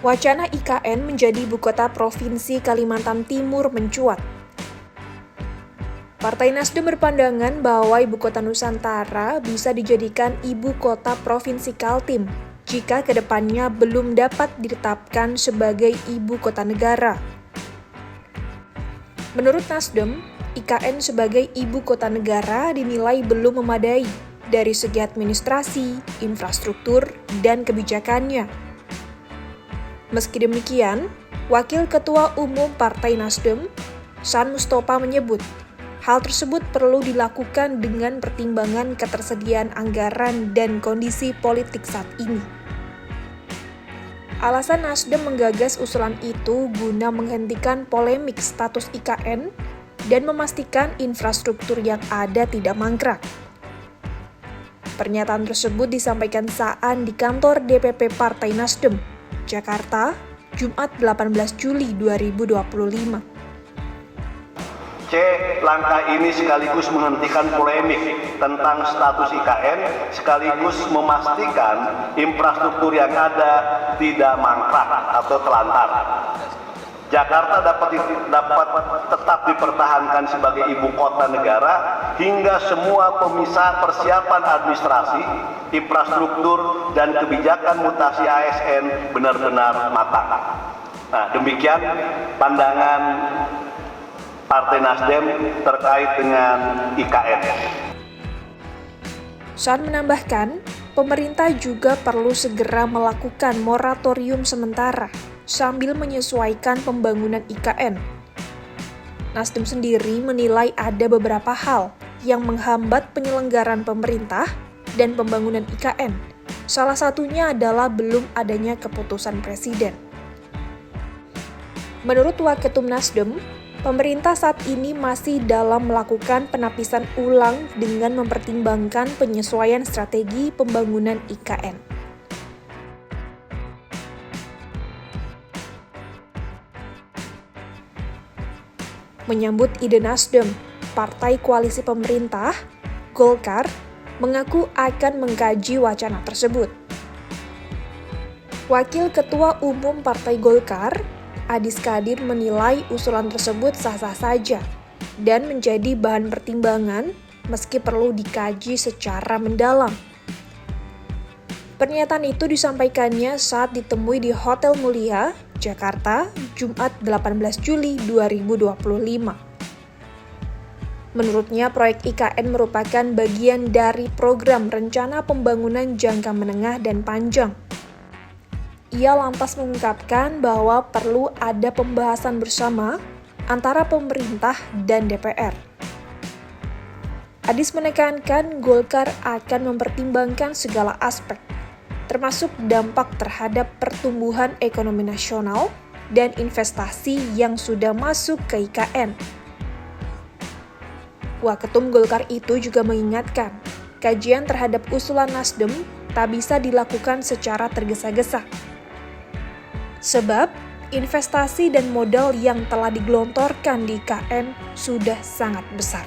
Wacana IKN menjadi ibu kota Provinsi Kalimantan Timur mencuat. Partai Nasdem berpandangan bahwa ibu kota Nusantara bisa dijadikan ibu kota Provinsi Kaltim jika kedepannya belum dapat ditetapkan sebagai ibu kota negara. Menurut Nasdem, IKN sebagai ibu kota negara dinilai belum memadai dari segi administrasi, infrastruktur, dan kebijakannya. Meski demikian, Wakil Ketua Umum Partai Nasdem, San Mustopa menyebut, hal tersebut perlu dilakukan dengan pertimbangan ketersediaan anggaran dan kondisi politik saat ini. Alasan Nasdem menggagas usulan itu guna menghentikan polemik status IKN dan memastikan infrastruktur yang ada tidak mangkrak. Pernyataan tersebut disampaikan saat di kantor DPP Partai Nasdem, Jakarta, Jumat 18 Juli 2025. Langkah ini sekaligus menghentikan polemik tentang status IKN, sekaligus memastikan infrastruktur yang ada tidak mangkrak atau telantar. Jakarta dapat tetap dipertahankan sebagai ibu kota negara hingga semua persiapan administrasi, infrastruktur, dan kebijakan mutasi ASN benar-benar matang. Nah, demikian pandangan Partai Nasdem terkait dengan IKN. San menambahkan, pemerintah juga perlu segera melakukan moratorium sementara sambil menyesuaikan pembangunan IKN. Nasdem sendiri menilai ada beberapa hal yang menghambat penyelenggaraan pemerintah dan pembangunan IKN. Salah satunya adalah belum adanya keputusan Presiden. Menurut Waketum Nasdem, pemerintah saat ini masih dalam melakukan penapisan ulang dengan mempertimbangkan penyesuaian strategi pembangunan IKN. Menyambut ide Nasdem, Partai Koalisi Pemerintah, Golkar, mengaku akan mengkaji wacana tersebut. Wakil Ketua Umum Partai Golkar, Adis Kadir menilai usulan tersebut sah-sah saja dan menjadi bahan pertimbangan meski perlu dikaji secara mendalam. Pernyataan itu disampaikannya saat ditemui di Hotel Mulia, Jakarta, Jumat 18 Juli 2025. Menurutnya, proyek IKN merupakan bagian dari program rencana pembangunan jangka menengah dan panjang. Ia lantas mengungkapkan bahwa perlu ada pembahasan bersama antara pemerintah dan DPR. Adis menekankan Golkar akan mempertimbangkan segala aspek, termasuk dampak terhadap pertumbuhan ekonomi nasional dan investasi yang sudah masuk ke IKN. Waketum Golkar itu juga mengingatkan, kajian terhadap usulan Nasdem tak bisa dilakukan secara tergesa-gesa. Sebab, investasi dan modal yang telah digelontorkan di IKN sudah sangat besar.